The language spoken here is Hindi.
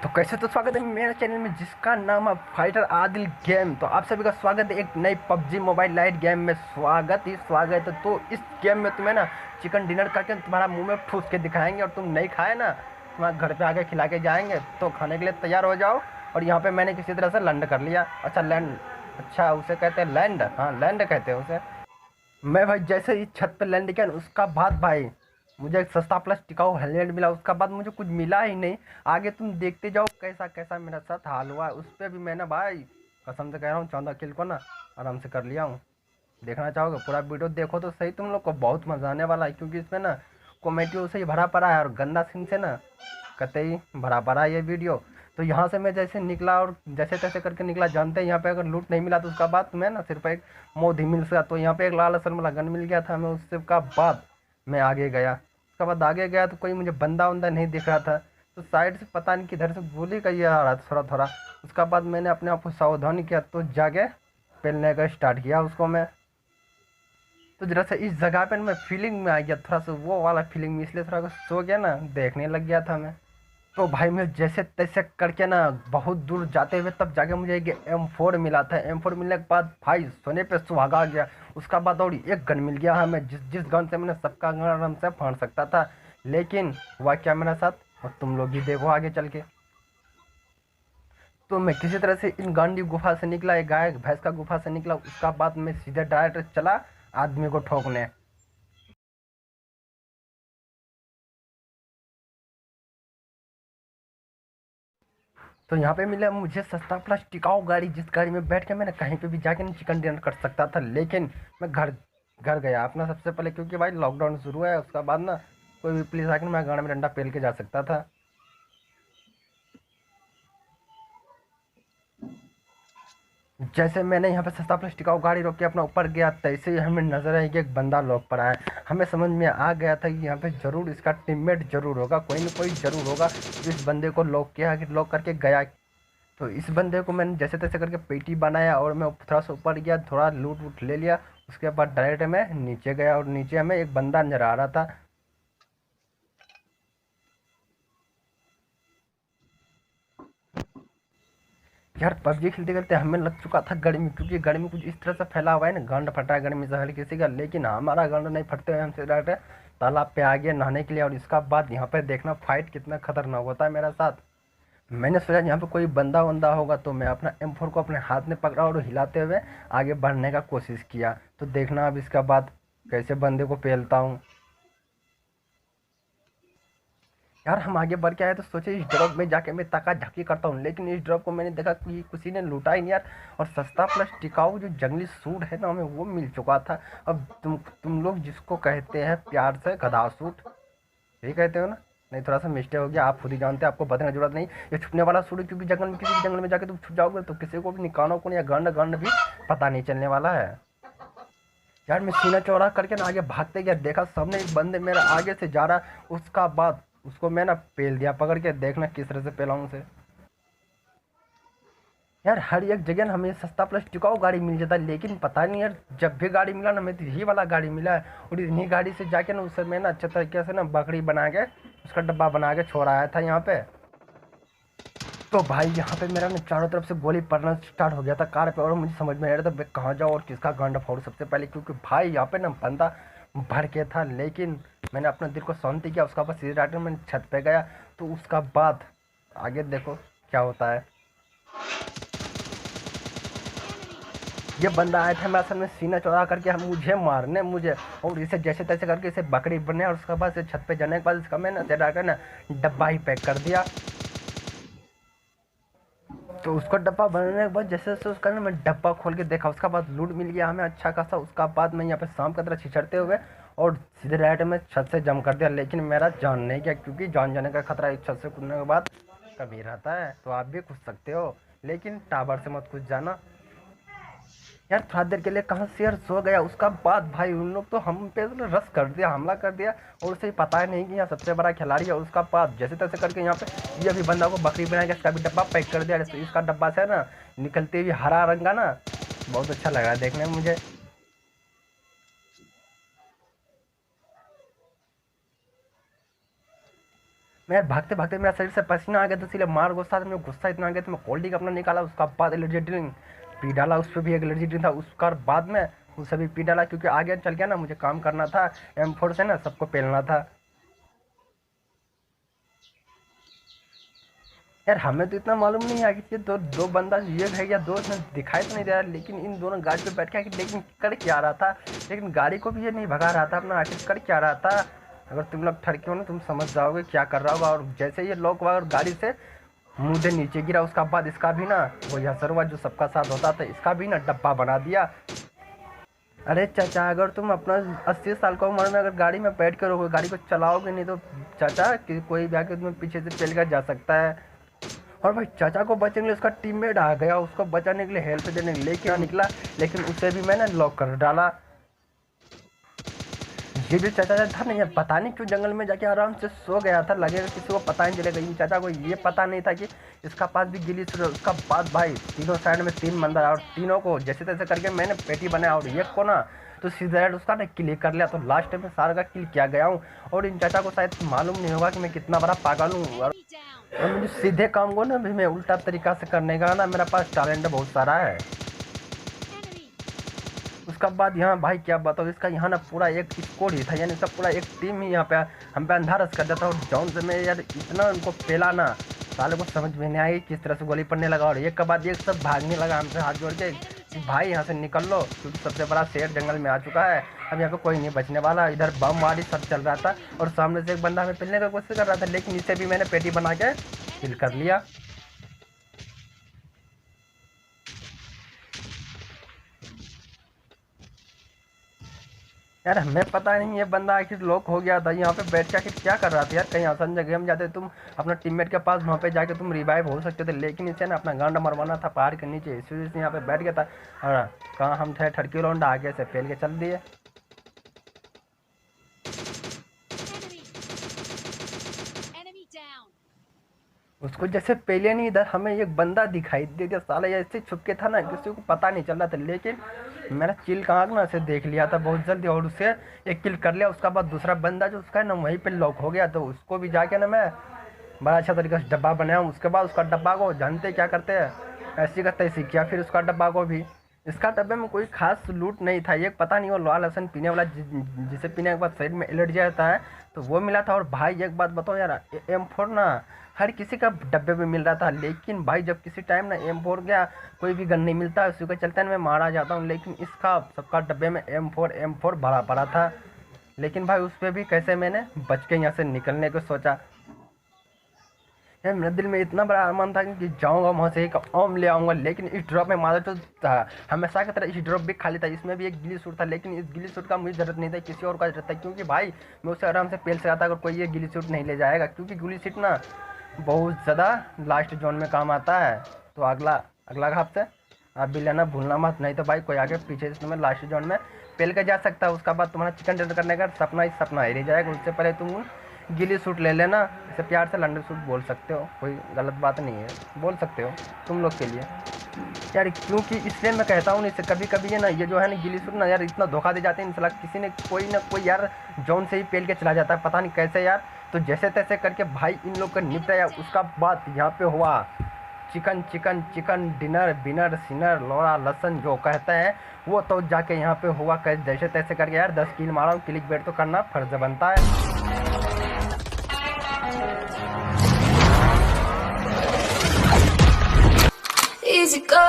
तो कैसे तो स्वागत है मेरे चैनल में जिसका नाम है फाइटर आदिल गेम। तो आप सभी का स्वागत है एक नई पबजी मोबाइल लाइट गेम में। स्वागत ही स्वागत है। तो इस गेम में तुम्हें ना चिकन डिनर करके तुम्हारा मुंह में ठूस के दिखाएंगे और तुम नहीं खाए ना तुम्हारे घर पे आके खिला के जाएंगे। तो खाने के लिए तैयार हो जाओ। और यहाँ पे मैंने किसी तरह से लैंड कर लिया। अच्छा लैंड, अच्छा उसे कहते हैं लैंड, हाँ लैंड कहते हैं उसे। मैं भाई जैसे ही छत पे लैंड किया उसका बाद भाई मुझे एक सस्ता प्लस टिकाऊ हेलमेट मिला। उसका बाद मुझे कुछ मिला ही नहीं। आगे तुम देखते जाओ कैसा कैसा मेरा साथ हाल हुआ। उस पर भी मैंने भाई कसम से कह रहा हूँ 14 किल को ना आराम से कर लिया हूँ। देखना चाहोगे पूरा वीडियो देखो तो सही, तुम लोग को बहुत मज़ा आने वाला है क्योंकि इसमें ना कॉमेडी से ही भरा पड़ा है और गंदा सीन से ना कतई भरा पड़ा है ये वीडियो। तो यहाँ से मैं जैसे निकला और जैसे तैसे करके निकला। जानते हैं यहाँ पे अगर लूट नहीं मिला तो उसका बाद तुम्हें ना सिर्फ एक मोदी मिल सका। तो यहाँ पे एक लाल असर वाला गन मिल गया था हमें। उससे का बाद मैं आगे गया। उसके बाद आगे गया तो कोई मुझे बंदा वंदा नहीं दिख रहा था। तो साइड से पता नहीं किधर से गोली का ये आ रहा था थोड़ा थोड़ा। उसका बाद मैंने अपने आप को सावधानी किया तो जाके पेलने का स्टार्ट किया उसको मैं। तो जरा सा इस जगह पे मैं फीलिंग में आ गया, थोड़ा सा वो वाला फीलिंग में, इसलिए थोड़ा सा सो गया ना, देखने लग गया था मैं। तो भाई मैं जैसे तैसे करके ना बहुत दूर जाते हुए तब जाके मुझे एक M4 मिला था। M4 मिलने के बाद भाई सोने पे सुहागा आ गया। उसका बाद और एक गन मिल गया हमें जिस जिस गन से मैंने सबका गन आराम से फाड़ सकता था। लेकिन हुआ क्या मेरे साथ और तुम लोग ही देखो आगे चल के। तो मैं किसी तरह से इन गांडी गुफा से निकला, एक गाय भैंस का गुफा से निकला। उसका बाद मैं सीधे डायरेक्ट चला आदमी को ठोकने। तो यहाँ पे मिला मुझे सस्ता प्लस टिकाऊ गाड़ी, जिस गाड़ी में बैठ के मैंने कहीं पे भी जाके चिकन डिनर कर सकता था। लेकिन मैं घर घर गया अपना सबसे पहले क्योंकि भाई लॉकडाउन शुरू है। उसका बाद ना कोई भी पुलिस आके मैं गाड़ी में डंडा पेल के जा सकता था। जैसे मैंने यहाँ पे सस्ता प्लस टिकाऊ गाड़ी रोक के अपना ऊपर गया तैसे ही हमें नजर आई कि एक बंदा लॉक पर आया। हमें समझ में आ गया था कि यहाँ पे जरूर इसका टीममेट जरूर होगा, कोई ना कोई जरूर होगा जो इस बंदे को लॉक किया, लॉक करके गया। तो इस बंदे को मैंने जैसे तैसे करके पेटी बनाया और मैं थोड़ा सा ऊपर गया, थोड़ा लूट वूट ले लिया। उसके बाद डायरेक्ट मैं नीचे गया और नीचे हमें एक बंदा नजर आ रहा था। यार पबजी खेलते खेलते हमें लग चुका था गर्मी, क्योंकि गर्मी कुछ इस तरह से फैला हुआ है ना, गांड फटा है गर्मी से हर किसी का। लेकिन हमारा गांड नहीं फटते हुए हमसे डायरेक्ट तालाब पे आ गया नहाने के लिए। और इसका बाद यहाँ पर देखना फाइट कितना खतरनाक होता है मेरा साथ। मैंने सोचा यहाँ पे कोई बंदा वंदा होगा तो मैं अपना M4 को अपने हाथ में पकड़ा और हिलाते हुए आगे बढ़ने का कोशिश किया। तो देखना अब इसका बाद कैसे बंदे को पेलता हूँ। यार हम आगे बढ़ के आए तो सोचे इस ड्रॉप में जाके मैं ताका झाकी करता हूँ, लेकिन इस ड्रॉप को मैंने देखा कि किसी ने लूटा ही नहीं यार। और सस्ता प्लस टिकाऊ जो जंगली सूट है ना हमें वो मिल चुका था। अब तुम लोग जिसको कहते हैं प्यार से गधा सूट, यही कहते हो ना? नहीं थोड़ा सा मिस्टेक हो गया, आप खुद ही जानते हैं, आपको बताने की जरूरत नहीं। ये छुपने वाला सूट है क्योंकि जंगल में किसी भी जंगल में जाके तुम छुप जाओगे तो किसी को भी निकानो को या गंड गंड भी पता नहीं चलने वाला है। यार मैं सीना चौड़ा करके ना आगे भागते गया, देखा सामने एक बंदे मेरा आगे से जा रहा। उसका बाद उसको मैं ना पेल दिया पकड़ के। देखना किस तरह से पेलाऊं उसे। यार हर एक जगह हमें सस्ता प्लस टिकाऊ गाड़ी मिल जाता है, लेकिन पता नहीं यार जब भी गाड़ी मिला ना मैं तो यही वाला गाड़ी मिला है। और इन्हीं गाड़ी से जाके ना उससे मैं ना अच्छे तरीके से ना बकरी बना के उसका डब्बा बना के छोड़ आया था यहाँ पे। तो भाई यहाँ पे मेरा ना चारों तरफ से गोली पड़ना स्टार्ट हो गया था कार पे और मुझे समझ में नहीं रहा था मैं कहाँ जाऊँ और किसका गांड फोड़ूं सबसे पहले, क्योंकि भाई यहाँ पे ना बंदा भर के था। लेकिन मैंने अपने दिल को शांति किया। उसका बाद सीधे डायरेक्ट मैंने छत पे गया। तो उसका बाद आगे देखो क्या होता है। ये बंदा आया था मैं असल में सीना चौड़ा करके हम मुझे मारने मुझे, और इसे जैसे तैसे करके इसे बकरी बनने। और उसके बाद से छत पे जाने के बाद इसका मैंने डायरेक्ट ना डब्बा ही पैक कर दिया। तो उसको डब्बा बनाने के बाद जैसे जैसे उसका ना मैं डब्बा खोल के देखा, उसका बाद लूट मिल गया हमें अच्छा खासा। उसका बाद मैं यहाँ पे शाम की तरह छिछड़ते हुए और सीधे डायरेक्ट में छत से जम कर दिया। लेकिन मेरा जान नहीं गया क्योंकि जान जाने का खतरा इस छत से कूदने के बाद कभी रहता है। तो आप भी कूद सकते हो लेकिन टावर से मत कूद जाना। यार थोड़ा देर के लिए कहाँ शेर सो गया। उसका बाद भाई उन लोग तो हम पे तो रस कर दिया, हमला कर दिया। और उसे पता ही नहीं कि यहाँ सबसे बड़ा खिलाड़ी है। उसका बाद जैसे तैसे करके यहाँ पे ये अभी बंदा को बकरी बना के इसका भी डब्बा पैक कर दिया। जैसे इसका डब्बा से ना निकलते हुए हरा रंगा ना बहुत अच्छा लग रहा है देखने में मुझे। मैं भागते भागते मेरा शरीर से पसीना आ गया, तो इसलिए मार गुस्सा था, मुझे गुस्सा इतना आ गया तो मैं कोल्ड ड्रिंक अपना निकाला, उसका बाद एलर्जी ड्रिंक पी डाला, उस पर भी एक एलर्जी ड्रिंक था, उसका बाद में वो सभी पी डाला, क्योंकि आगे चल गया ना, मुझे काम करना था M4 से ना सबको पेलना था। यार हमें तो इतना मालूम नहीं है कि दो दो बंदा ये है या दो इसमें दिखाई तो नहीं दे रहा, लेकिन इन दोनों गाड़ी पे बैठ के लेकिन कर क्या रहा था, लेकिन गाड़ी को भी ये नहीं भगा रहा था अपना, आखिर कर क्या रहा था। अगर तुम लोग ठरके हो ना तुम समझ जाओगे क्या कर रहा होगा। और जैसे ये लोग और गाड़ी से मुँह से नीचे गिरा, उसका बाद इसका भी ना वो असर हुआ जो सबका साथ होता था, इसका भी ना डब्बा बना दिया। अरे चाचा, अगर तुम अपना 80 साल का उम्र में अगर गाड़ी में बैठ कर रहोगे, गाड़ी को चलाओगे नहीं तो चाचा कि कोई भी आके तुम्हें पीछे से पेल कर जा सकता है। और भाई चाचा को बचाने के लिए उसका टीममेट आ गया, उसको बचाने के लिए हेल्प देने के लिए लेके निकला, लेकिन उसे भी मैंने लॉक कर डाला। ये जो चाचा था नहीं, पता नहीं क्यों जंगल में जाके आराम से सो गया था, लगेगा किसी को पता नहीं चलेगा। इन चाचा को ये पता नहीं था कि इसका पास भी गिली सूट है। उसका बाद भाई तीनों साइड में 3 बंदा, और तीनों को जैसे तैसे करके मैंने पेटी बनाया, और एक को ना तो सीधा उसका ना किल कर लिया। तो लास्ट में सारा का किल किया गया हूँ। और इन चाचा को शायद मालूम नहीं होगा कि मैं कितना बड़ा पागल हूँ, और मुझे सीधे काम को ना भी मैं उल्टा तरीका से करने का ना मेरा पास टैलेंट बहुत सारा है। उसका बाद यहाँ भाई क्या बताओ, इसका यहाँ ना पूरा एक स्कोर ही था, यानी इसका पूरा एक टीम ही यहाँ पे हम पे अंधारस कर देता। और जौन से मैं यार इतना उनको पेला ना, साले को समझ में नहीं आई किस तरह से गोली पड़ने लगा, और एक के बाद एक सब भागने लगा हमसे हाथ जोड़ के कि भाई यहाँ से निकल लो, क्योंकि सबसे बड़ा शेर जंगल में आ चुका है, अब यहाँ पे कोई नहीं बचने वाला। इधर बम वारी सब चल रहा था, और सामने से एक बंदा हमें पेलने की कोशिश कर रहा था, लेकिन इसे भी मैंने पेटी बना के किल कर लिया। यार हमें पता नहीं ये बंदा आखिर लॉक हो गया था, यहाँ पे बैठ के आखिर क्या कर रहा था यार। कहीं आसान जगह में जाते तुम अपना टीममेट के पास, वहाँ पे जाके तुम रिवाइव हो सकते थे, लेकिन इसे ना अपना गांड मरवाना था पहाड़ के नीचे, इस वजह से यहाँ पे बैठ गया था। और कहाँ हम थे ठड़की लौंडा, आगे से फैल के चल दिए। उसको जैसे पहले नहीं, इधर हमें एक बंदा दिखाई दे दिया, साला ऐसे छुप के था ना किसी को पता नहीं चल रहा था, लेकिन मैंने चिल कहाँ ना से देख लिया था बहुत जल्दी, और उसे एक किल कर लिया। उसका बाद दूसरा बंदा जो उसका है ना वहीं पे लॉक हो गया, तो उसको भी जाके ना मैं बड़ा अच्छा तरीके से डब्बा बनाया हूँ। उसके बाद उसका डब्बा को जानते क्या करते हैं, ऐसी का तैसी किया फिर उसका डब्बा को भी। इसका डब्बे में कोई खास लूट नहीं था, एक पता नहीं वो लाल लहसन पीने वाला जिसे पीने के बाद शरीर में एलर्जी आता है तो वो मिला था। और भाई एक बात बताओ यार, M4 ना हर किसी का डब्बे में मिल रहा था, लेकिन भाई जब किसी टाइम ना M4 गया कोई भी गन नहीं मिलता, उसी के चलते मैं मारा जाता हूँ। लेकिन इसका सबका डब्बे में M4 भरा पड़ा था, लेकिन भाई उस पर भी कैसे मैंने बच के यहाँ से निकलने को सोचा। यार मेरे दिल में इतना बड़ा अरमान था कि जाऊंगा वहाँ से एक ओम ले आऊँगा, लेकिन इस ड्रॉप में मारा तो था हमेशा की तरह इस ड्रॉप भी खाली था, इसमें भी एक गिली सूट था, लेकिन इस गिली सूट का मुझे ज़रूरत नहीं था, किसी और का ज़रूरत था, क्योंकि भाई मैं उसे आराम से पेल सकता था अगर कोई ये गिली सूट नहीं ले जाएगा, क्योंकि गिली सूट ना बहुत ज़्यादा लास्ट जोन में काम आता है। तो अगला घाप से आप भी लेना भूलना मत, नहीं तो भाई कोई आगे पीछे से तुम्हें लास्ट जोन में पेल के जा सकता है। उसका बाद तुम्हारा चिकन डिनर करने का सपना ही सपना ही रह जाएगा। उससे पहले तुम गिली सूट ले लेना, इसे प्यार से लंडन सूट बोल सकते हो, कोई गलत बात नहीं है, बोल सकते हो तुम लोग के लिए यार, क्योंकि इसलिए मैं कहता हूँ इसे कभी कभी ये ना ये जो है ना गिली सूट ना यार इतना धोखा दे जाते हैं इंशाल्लाह, किसी ने कोई ना कोई यार जोन से ही पेल के चला जाता है, पता नहीं कैसे यार। तो जैसे तैसे करके भाई इन लोग का निपटाया। उसका बाद यहाँ पे हुआ चिकन डिनर बिनर सिनर लोरा लसन जो कहते हैं वो, तो जाके यहाँ पे हुआ जैसे तैसे करके यार 10 किल मारा हूँ। क्लिक बेट तो करना फर्ज बनता है। Easy go.